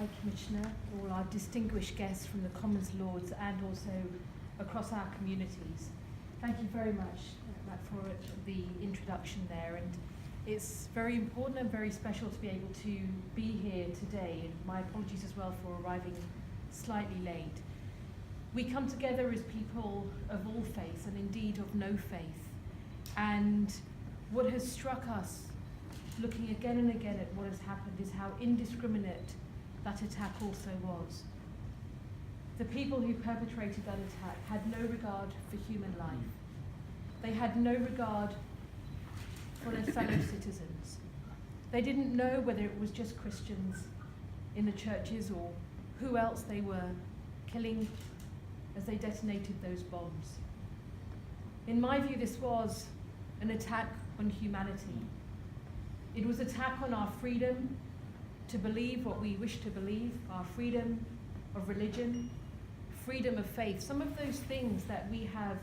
High Commissioner, all our distinguished guests from the Commons Lords and also across our communities. Thank you very much, Matt, for the introduction there. And it's very important and very special to be able to be here today. And my apologies as well for arriving slightly late. We come together as people of all faiths and indeed of no faith. And what has struck us, looking again and again at what has happened, is how indiscriminate that attack also was. The people who perpetrated that attack had no regard for human life. They had no regard for their fellow citizens. They didn't know whether it was just Christians in the churches or who else they were killing as they detonated those bombs. In my view, this was an attack on humanity. It was an attack on our freedom to believe what we wish to believe, our freedom of religion, freedom of faith, some of those things that we have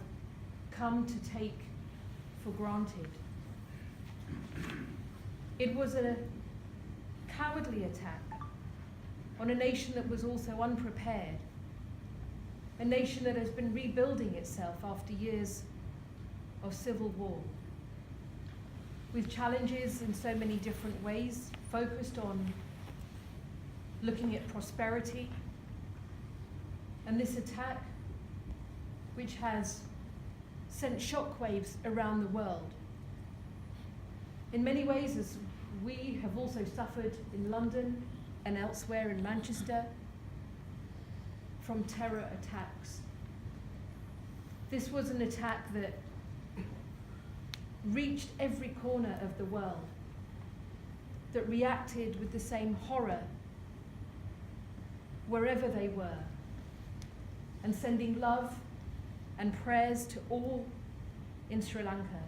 come to take for granted. It was a cowardly attack on a nation that was also unprepared, a nation that has been rebuilding itself after years of civil war, with challenges in so many different ways, focused on looking at prosperity. And this attack, which has sent shockwaves around the world. In many ways, as we have also suffered in London and elsewhere in Manchester from terror attacks. This was an attack that reached every corner of the world, that reacted with the same horror wherever they were, and sending love and prayers to all in Sri Lanka,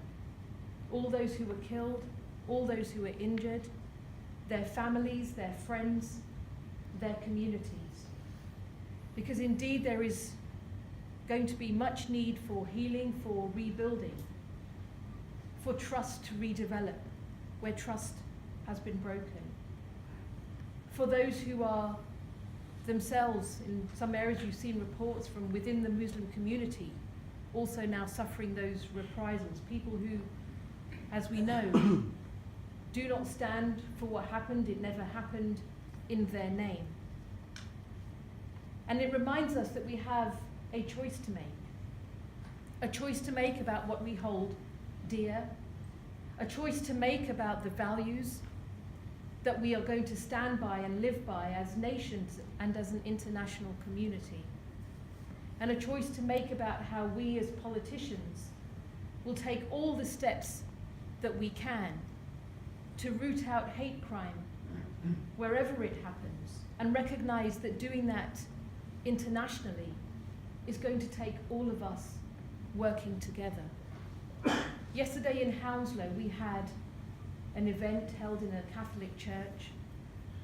all those who were killed, all those who were injured, their families, their friends, their communities. Because indeed there is going to be much need for healing, for rebuilding, for trust to redevelop where trust has been broken, for those who are themselves, in some areas you've seen reports from within the Muslim community, also now suffering those reprisals, people who, as we know, do not stand for what happened, it never happened, in their name. And it reminds us that we have a choice to make about what we hold dear, a choice to make about the values that we are going to stand by and live by as nations and as an international community. And a choice to make about how we as politicians will take all the steps that we can to root out hate crime wherever it happens, and recognize that doing that internationally is going to take all of us working together. Yesterday in Hounslow, we had an event held in a Catholic church,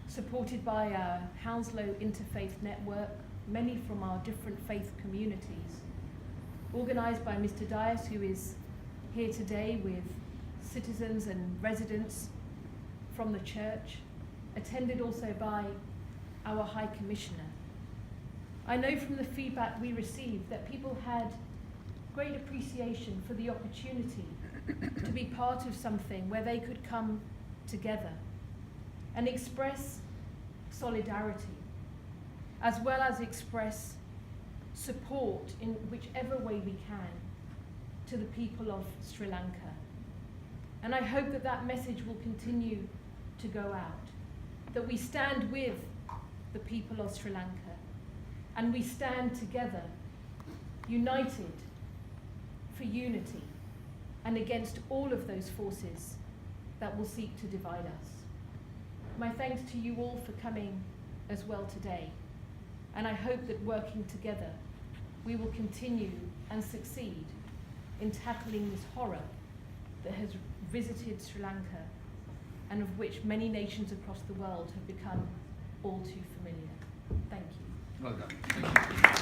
supported by our Hounslow Interfaith network, many from our different faith communities, organized by Mr. Dias, who is here today with citizens and residents from the church, attended also by our High Commissioner. I know from the feedback we received that people had great appreciation for the opportunity to be part of something where they could come together and express solidarity, as well as express support in whichever way we can to the people of Sri Lanka. And I hope that that message will continue to go out, that we stand with the people of Sri Lanka and we stand together, united for unity and against all of those forces that will seek to divide us. My thanks to you all for coming as well today, and I hope that working together we will continue and succeed in tackling this horror that has visited Sri Lanka and of which many nations across the world have become all too familiar. Thank you. Well done. Thank you.